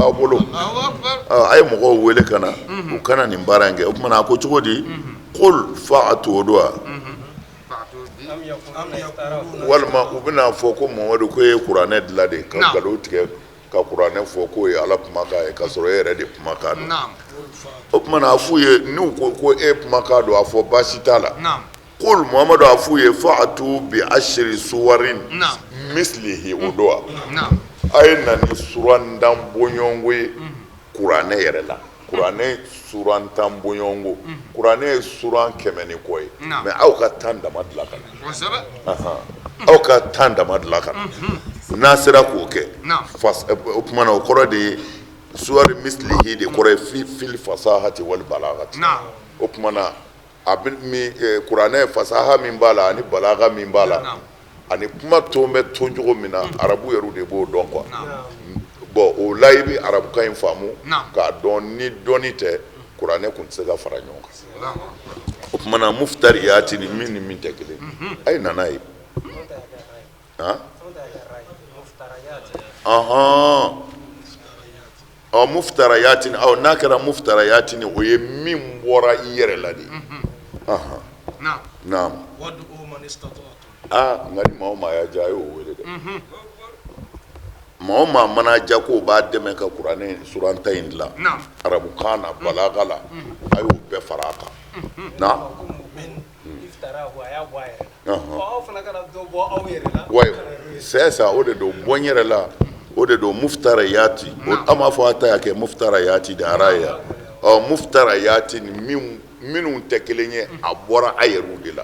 b'a bolo a ye mɔgɔw wele ka na u kana nin baara in kɛ o kumana a ko cogo di qul fa'atu o do wa walima u bɛna fɔ ko Mamadu ko ye kuranɛ dilan de ka nkalon tigɛ ka kuranɛ fɔ k'o ye Ala kumakan ye ka sɔrɔ e yɛrɛ de kumakan don o kumana a f'u ye n'u ko e kumakan don a fɔ baasi t'a la qul Mamadu a f'u ye fa'atu bi ashri suwarin mislihi o do wa a ye na ni suran dan bɔɲɔgɔnko ye kuranɛ yɛrɛ la kuranɛ suran tan bɔɲɔgɔnko kuranɛ ye suran 100 ni kɔ ye mais aw ka 10 dama dilan ka na aw ka 10 dama dilan ka na n'a sera k'o kɛ o kumana o kɔrɔ de ye suwari mislihi de kɔrɔ ye fil fasahati wal balagati o kumana a bɛ kuranɛ fasaha min b'a la ani balaga min b'a la ani kuma tɔn bɛ tɔn cogo min na arabu yɛrɛ de b'o dɔn quoi bon o la i bɛ arabukan in faamu k'a dɔn ni dɔnni tɛ kuranɛ tun tɛ se ka fara ɲɔgɔn kan o kumana muftariyati ni min tɛ kelen a ye na n'a ye muftarayati n'a kɛra muftarayati ni o ye min bɔra i yɛrɛ la de naam nka ni maa o maa y'a diya a y'o wele dɛ maa o maa mana diya k'o b'a dɛmɛ ka kuranɛ suranta in dilan arabukan na balaga la a y'o bɛɛ fara a kan sisan o de don bɔ n yɛrɛ la o de don muftarayati an b'a fɔ a ta y'a kɛ muftarayati de ara ye muftarayati ni minnu tɛ kelen ye a bɔra a yɛrɛw de la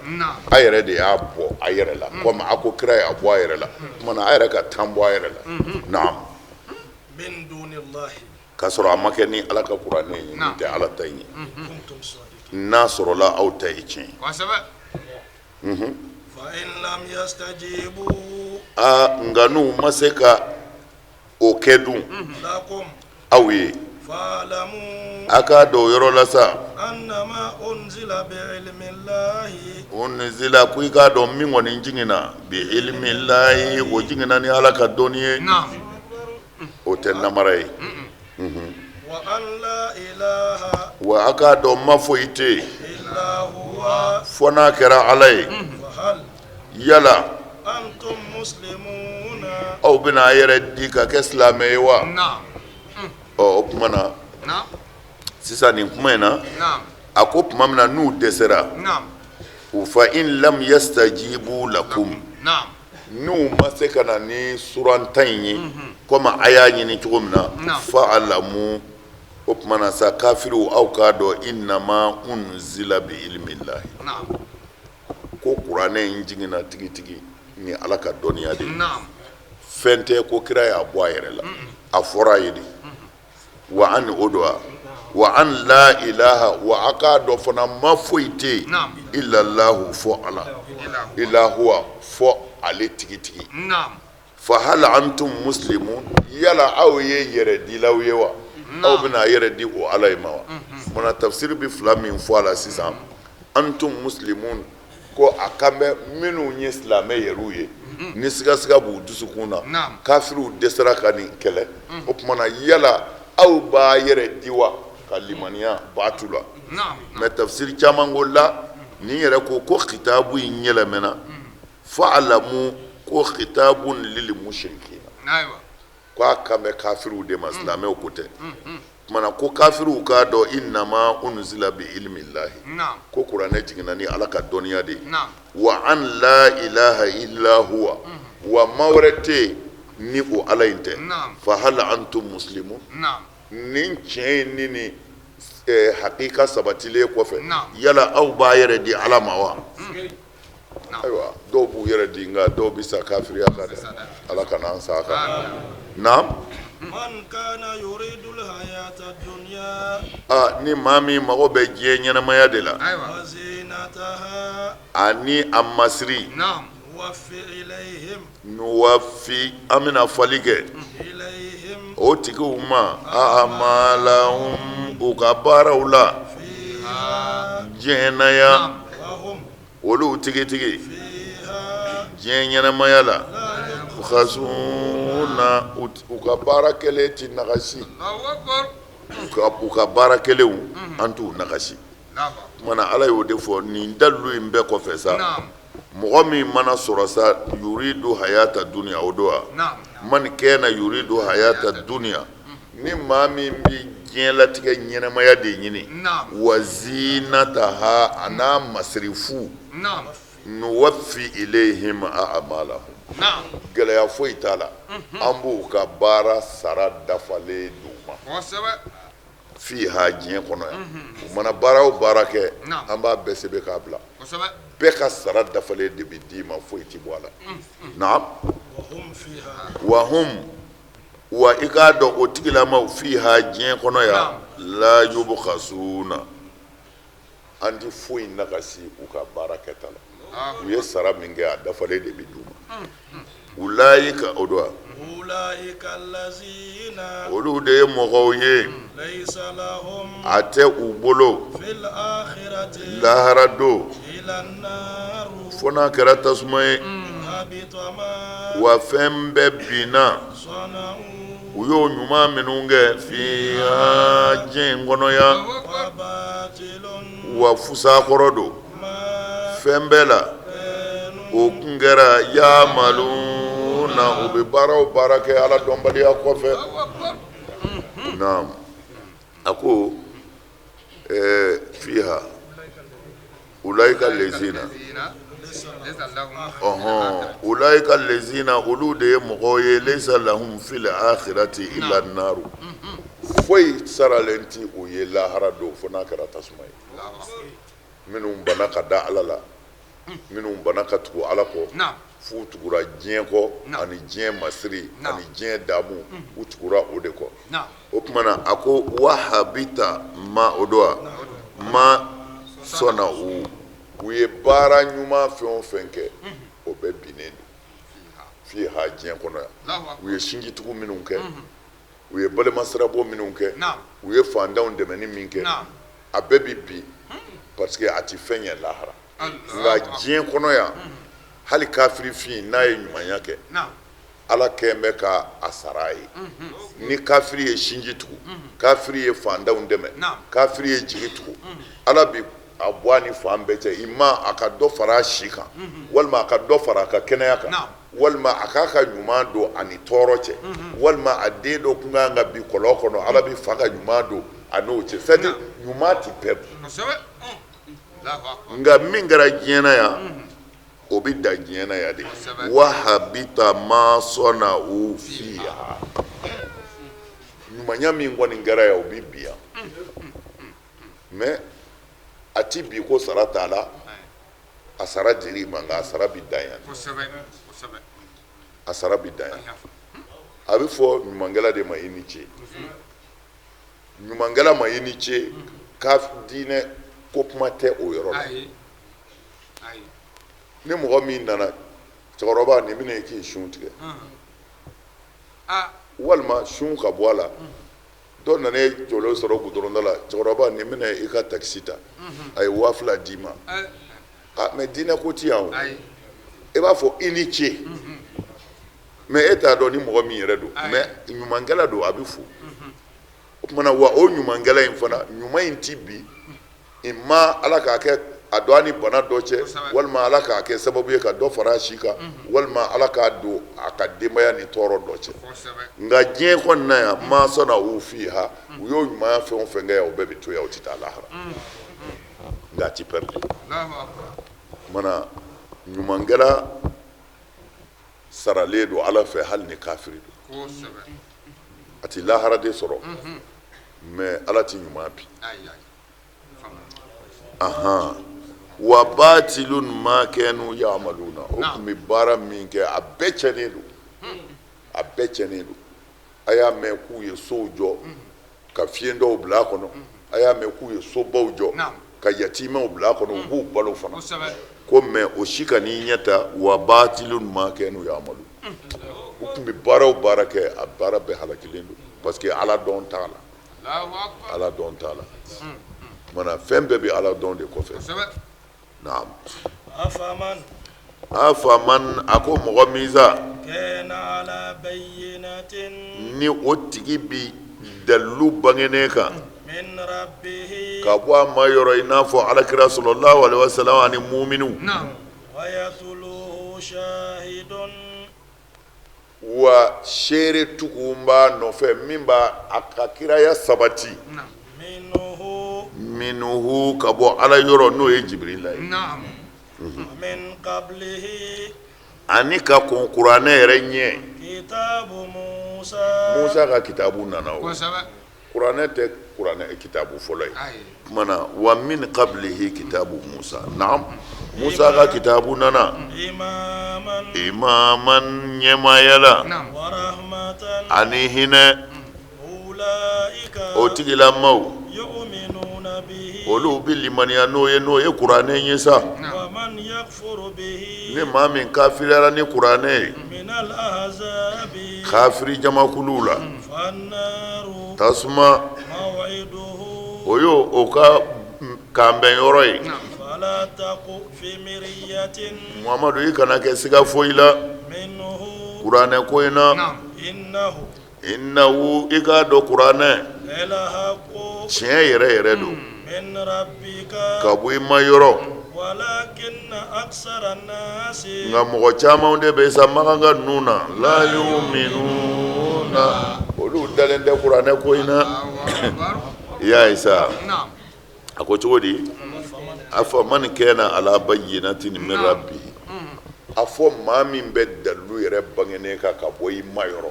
a yɛrɛ de y'a bɔ a yɛrɛ la komi a ko kira y'a bɔ a yɛrɛ la kumana a yɛrɛ ka tan bɔ a yɛrɛ la naam k'a sɔrɔ a ma kɛ ni Ala ka kuranɛ ye nin tɛ Ala ta ye n'a sɔrɔla aw ta ye tiɲɛ nka n'u ma se ka o kɛ dun aw ye a k'a dɔn o yɔrɔ la sa unzila ko i k'a dɔn min kɔni jiginna bi ilmillahi o jiginna ni Ala ka dɔnni ye o tɛ namara ye wa a k'a dɔn ma foyi tɛ yen fo n'a kɛra Ala ye yala aw bɛna a yɛrɛ di ka kɛ silamɛ ye wa o kuma na sisan nin kuma in na a ko tuma min na n'u dɛsɛra u fa in lam yastajibu lakum n'u ma se ka na ni suranta in ye komi a y'a ɲini cogo min na fa alamu o tuma na sa kafiriw aw k'a dɔn innama unzila bi ilmillahi ko kuranɛ in jiginna tigitigi ni Ala ka dɔnniya de ye fɛn tɛ ko kira y'a bɔ a yɛrɛ la a fɔra a ye de wa an o do wa an la ilaha wa a k'a dɔn fana ma foyi tɛ yen illallahu fɔ Ala ilahuwa fɔ ale tigitigi fa hal antum muslimun yala aw ye yɛrɛdilaw ye wa aw bɛna yɛrɛ di o Ala ye ma wa mana tafsir bɛ fila min fɔ a la sisan antum muslimun ko a kan bɛ minnu ye silamɛ yɛrɛw ye ni sigasiga b'u dusukun na kafiriw dɛsɛra ka nin kɛlɛ o kumana yala aw b'a yɛrɛ di wa ka limaniya baatu la mais tafsir caman ko la ni yɛrɛ ko khitabu in yɛlɛmɛna fa'alamu ko khitabun lil mushrikin ko a kan bɛ kafiriw de ma silamɛw ko tɛ kumana ko kafiriw k'a dɔn innama unzila bi ilmillahi ko kuranɛ jiginna ni Ala ka dɔnniya de ye wa an la ilaha illa huwa wa ma wɛrɛ tɛ ni o Ala in tɛ fa hal antum muslimun nin tiɲɛ ni ni hakika sabatilen kɔfɛ yala aw b'a yɛrɛ di Ala ma wa ayiwa dɔw b'u yɛrɛ di nka dɔw bɛ sa kafiriya kan dɛ Ala kana an sa kan naam man kana yuridul hayata dunya ni maa min mago bɛ diɲɛ ɲɛnamaya de la ani a masiri nuwafi an bɛna fɔli kɛ o tigiw ma a'malahum u ka baaraw la diɲɛnaya olu tigitigi diɲɛ ɲɛnamaya la yubkhasuna uka barakele ti nagasi uka barakele antu nagasi mana ala yo defo ni dalu imbe ko fesa mɔgɔ min mana sɔrɔ sa yuridu hayata dunya odoa man kana yuridu hayata dunya ni maa min bi diɲɛlatigɛ ɲɛnamaya de ɲini wa zinataha ana masirifu nuwaffi ilayhim a'malahum gɛlɛya foyi t'a la an b'u ka baara sara dafalen d'u ma fiha diɲɛ kɔnɔ yan u mana baara o baara kɛ an b'a bɛɛ sɛbɛn k'a bila bɛɛ ka sara dafalen de bɛ d'i ma foyi ti bɔ a la naam wa i k'a dɔn o tigilamaw fiha diɲɛ kɔnɔ yan la yubkhasuna an ti foyi nagasi u ka baara kɛta la u ye sara min kɛ a dafalen de bɛ d'u ma ulayika o don olu de ye mɔgɔw ye a tɛ u bolo lahara don fo n'a kɛra tasuma ye wa fɛn bɛɛ binna u y'o ɲuman minnu kɛ fiha diɲɛ in kɔnɔ yan wa fusakɔrɔ don fɛn bɛɛ la o kun kɛra yamaluna u bɛ baara o baara kɛ ala dɔnbaliya kɔfɛ naam a ko fiha ulayika lezina ulayika lezina olu de ye mɔgɔw ye laysa lahum fil akhirati illa naru foyi saralen ti o ye lahara don fo n'a kɛra tasuma ye minnu bana ka da ala la minnu bana ka tugu ala kɔ f'u tugura diɲɛ kɔ ani diɲɛ masiri ani diɲɛ damu u tugura o de kɔ o tumana a ko wahabita ma o don ma sɔnna u ye baara ɲuman fɛn o fɛn kɛ o bɛɛ binnen don fiha diɲɛ kɔnɔ yan u ye sinjitigiw minnu kɛ u ye balimasirabɔ minnu kɛ u ye fantanw dɛmɛni min kɛ a bɛɛ bi bin parce que a ti fɛn ɲɛ lahara nka diɲɛ kɔnɔ yan hali kafirifin n'a ye ɲumanya kɛ ala kɛn bɛ ka a sara a ye ni kafiri ye sinji tugu kafiri ye fantanw dɛmɛ kafiri ye jigi tugu ala bi a bɔ a ni fan bɛɛ cɛ ima a ka dɔ fara a si kan walima a ka dɔ fara a ka kɛnɛya kan walima a k'a ka ɲuman don ani tɔɔrɔ cɛ walima a den dɔ kun kan ka bi kɔlɔn kɔnɔ ala bi fa ka ɲuman don a n'o cɛ c'est à dire ɲuman ti bɛɛ kun nka min kɛra diɲɛ na yan o bi da diɲɛ na yan de wahabita ma sɔnna u fiha ɲumanya min kɔni kɛra yan o bi bi yan mais a ti bi ko sara t'a la a sara dir'i ma nka a sara bi dan yan a sara bi dan yan a bɛ fɔ ɲumankɛla de ma i ni ce ɲumankɛla ma i ni ce ka diinɛ ko kuma tɛ o yɔrɔ la ni mɔgɔ min nana cɛkɔrɔba nin bɛna i k'i sun tigɛ walima sun ka bɔ a la dɔ nana e jɔlen sɔrɔ gudɔrɔnda la cɛkɔrɔba nin bɛna i ka takisi ta a ye 2000 d'i ma mais diinɛ ko ti yan o i b'a fɔ i ni ce mais e t'a dɔn ni mɔgɔ min yɛrɛ don mais ɲumankɛla don a bɛ fo o tumana wa o ɲumankɛla in fana ɲuman in ti bi ima ala k'a kɛ a don a ni bana dɔ cɛ walima ala k'a kɛ sababu ye ka dɔ fara a si kan walima ala k'a don a ka denbaya ni tɔɔrɔ dɔ cɛ nka diɲɛ kɔnɔna yan ma sɔnna u fiha u y'o ɲumanya fɛn o fɛn kɛ yan o bɛɛ bɛ to yan o tɛ taa lahara nka a ti pɛridi mana ɲumankɛla saralen don ala fɛ hali ni kafiri don a ti lahara de sɔrɔ mais ala ti ɲuman bi wa batilun ma kanu ya'maluna o kun bɛ baara min kɛ a bɛɛ cɛnnen don a bɛɛ cɛnnen don a y'a mɛn k'u ye sow jɔ ka fiɲɛ dɔw bila a kɔnɔ a y'a mɛn k'u ye sobaw jɔ ka yatimɛw bila a kɔnɔ u b'u balo fana ko mais o si ka n'i ɲɛ ta wa batilun ma kanu ya'malu u kun bɛ baara o baara kɛ a baara bɛɛ halakilen don parce que ala dɔn t'a la ala dɔn t'a la mana fɛn bɛɛ bɛ ala dɔn de kɔfɛ naam afaman a ko mɔgɔ min sa ni o tigi bi dalilu bangene kan ka bɔ a ma yɔrɔ i n'a fɔ alakira sallallahu alaihi wasallam ani muminu wa seere tugu b'a nɔfɛ min b'a a ka kiraya sabati minuhu ka bɔ ala yɔrɔ n'o ye Jibrila ye ani ka kɔn kuranɛ yɛrɛ ɲɛ Musa ka kitabu nana o kuranɛ tɛ kuranɛ kitabu fɔlɔ ye kumana wa min qablihi kitabu Musa naam Musa ka kitabu nana imaman ɲɛmayala ani hinɛ o tigilamaw olu bi limaniya n'o ye kuranɛ ye sa ni maa min kafiriyara ni kuranɛ ye kafiri jamakuluw la tasuma o yo o ka kanbɛn yɔrɔ ye Muhamadu i kana kɛ siga foyi la kuranɛ ko in na innahu i k'a dɔn kuranɛ tiɲɛ yɛrɛ yɛrɛ don ka bɔ i ma yɔrɔ nka mɔgɔ caman de bɛ sa Makan ninnu na la yu'minuna olu dalen tɛ kuranɛ ko in na i y'a ye sa a ko cogo di a fɔ man kana ala bayyinatin min rabbihi a fɔ maa min bɛ dalilu yɛrɛ bangenen kan ka bɔ i ma yɔrɔ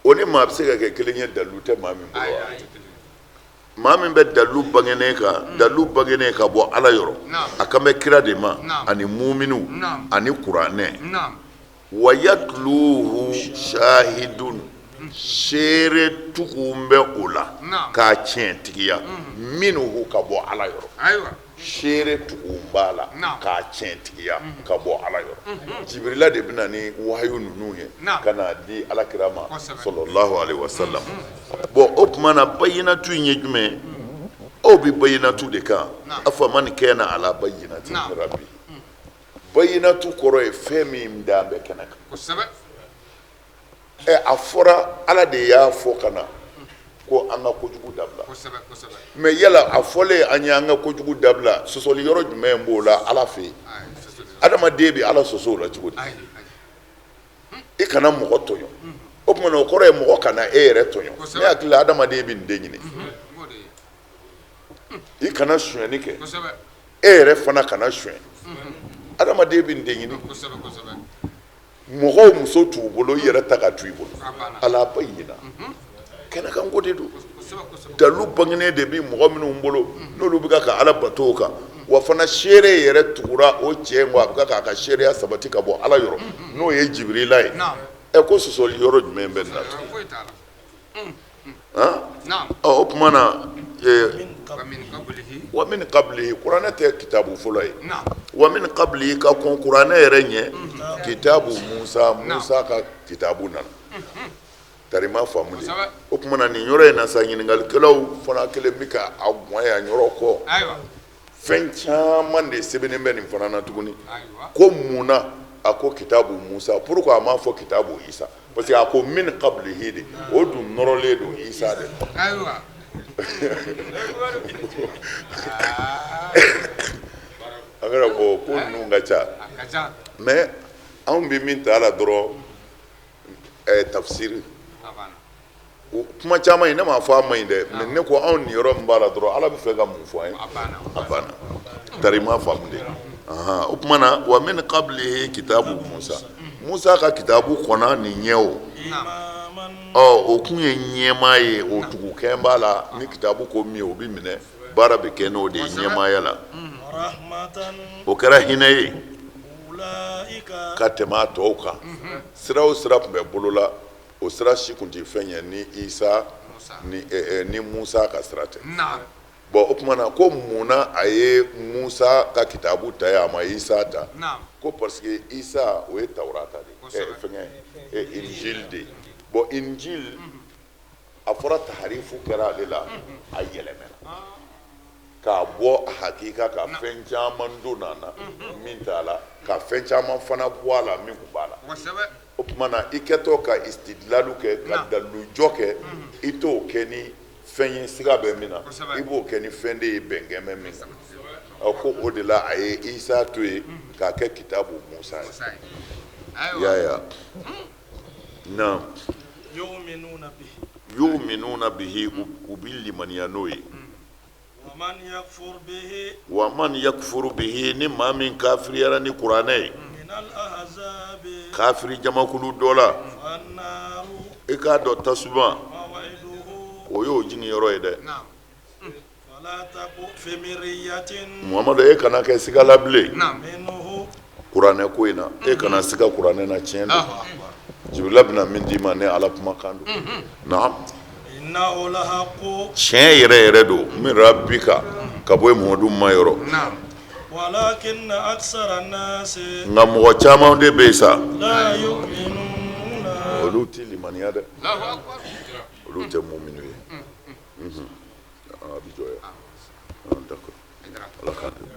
o ni maa bɛ se ka kɛ kelen ye dalilu tɛ maa min bolo wa maa min bɛ dalilu bangenen ka bɔ ala yɔrɔ a kan bɛ kira de ma ani muminu ani kuranɛ wa yatluhu shahidun seere tugu bɛ o la k'a tiɲɛ tigiya minnu ka bɔ ala yɔrɔ seere tugu b'a la k'a tiɲɛ tigiya ka bɔ ala yɔrɔ Jibrila de bɛna ni wahayu ninnu ye ka na di alakira ma sallallahu alaihi wasallam bon o tuma na bayinatu in ye jumɛn ye aw bi bayinatu de kan afaman kana ala bayinati min rabbi bayinatu kɔrɔ ye fɛn min da bɛ kɛnɛ kan a fɔra ala de y'a fɔ ka na ko an ka kojugu dabila mais yala a fɔlen an ye an ka kojugu dabila sɔsɔli yɔrɔ jumɛn b'o la ala fɛ yen adamaden bɛ ala sɔsɔ o la cogo di i kana mɔgɔ tɔɲɔ o tuma na o kɔrɔ ye mɔgɔ kana e yɛrɛ tɔɲɔ ne hakili la adamaden bɛ nin de ɲini i kana sonyɛni kɛ e yɛrɛ fana kana sonyɛ adamaden bɛ nin de ɲini mɔgɔw muso t'u bolo i yɛrɛ ta ka t'u bolo ala bayyina kɛnɛkan ko de don dalilu bangenen de bi mɔgɔ minnu bolo n'olu bɛ ka ala bato kan wa fana seere yɛrɛ tugura o cɛ in a bɛ k'a ka seereya sabati ka bɔ ala yɔrɔ n'o ye Jibrila ye ko sɔsɔli yɔrɔ jumɛn bɛ nin na o tuma na wa min qablihi kuranɛ tɛ kitabu fɔlɔ ye wa min qablihi ka kɔn kuranɛ yɛrɛ ɲɛ kitabu Musa ka kitabu nana tarima faamu de o tuma na nin yɔrɔ in na sa ɲininkalikɛlaw fana kelen bɛ ka a ŋɔnya yɔrɔ kɔ fɛn caman de sɛbɛnnen bɛ nin fana na tuguni ko munna a ko kitabu Musa pourquoi a m'a fɔ kitabu Isa parce que a ko min qablihi de o dun nɔrɔlen don Isa de la a kɛra bɔ ko ninnu ka ca mais anw bɛ min ta a la dɔrɔn tafsiri kuma caman in ne m'a fɔ a ma ɲi dɛ mais ne ko anw nin yɔrɔ min b'a la dɔrɔn ala bɛ fɛ ka mun fɔ an ye a banna tarima faamu de o tuma na wa min qablihi kitabu Musa ka kitabu kɔnna nin ɲɛ o kun ye ɲɛmaa ye o tugukɛn b'a la ni kitabu ko min o bɛ minɛ baara bɛ kɛ n'o de ye ɲɛmaaya la o kɛra hinɛ ye ka tɛmɛ a tɔw kan sira o sira tun bɛ bolola o sira si tun tɛ fɛn ye ni Isa ni Musa ka sira tɛ bon o tuma na ko munna a ye Musa ka kitabu ta ye a ma Isa ta ko parce que Isa o ye Tawurata de fɛngɛ Injil de bon Injil a fɔra taharifu kɛra ale la a yɛlɛmɛna k'a bɔ a hakika ka fɛn caman don a la min t'a la ka fɛn caman fana bɔ a la min tun b'a la o kumana i kɛtɔ ka istidlalu kɛ ka dalilujɔ kɛ i t'o kɛ ni fɛn ye siga bɛ min na i b'o kɛ ni fɛn de ye bɛnkɛ bɛ min kan ko o de la a ye Isa to yen k'a kɛ kitabu Musa ye yaya naam yu'minuna bihi u bi limaniya n'o ye wa man yakfuru bihi ni maa min kafiriyara ni kuranɛ ye kafiri jamakulu dɔ la i k'a dɔn tasuma o y'o jiginyɔrɔ ye dɛ Muhamadu e kana kɛ sigala bilen kuranɛ ko in na e kana siga kuranɛ na tiɲɛ don Jibirila bɛna min d'i ma ne Ala kumakan don naam tiɲɛ yɛrɛ yɛrɛ don min rabbika ka bɔ Muhamadu ma yɔrɔ nka mɔgɔ caman de bɛ yen sa olu tɛ limaniya dɛ olu tɛ muminu ye a bɛ jɔ yan d'accord Ala k'an dɛmɛ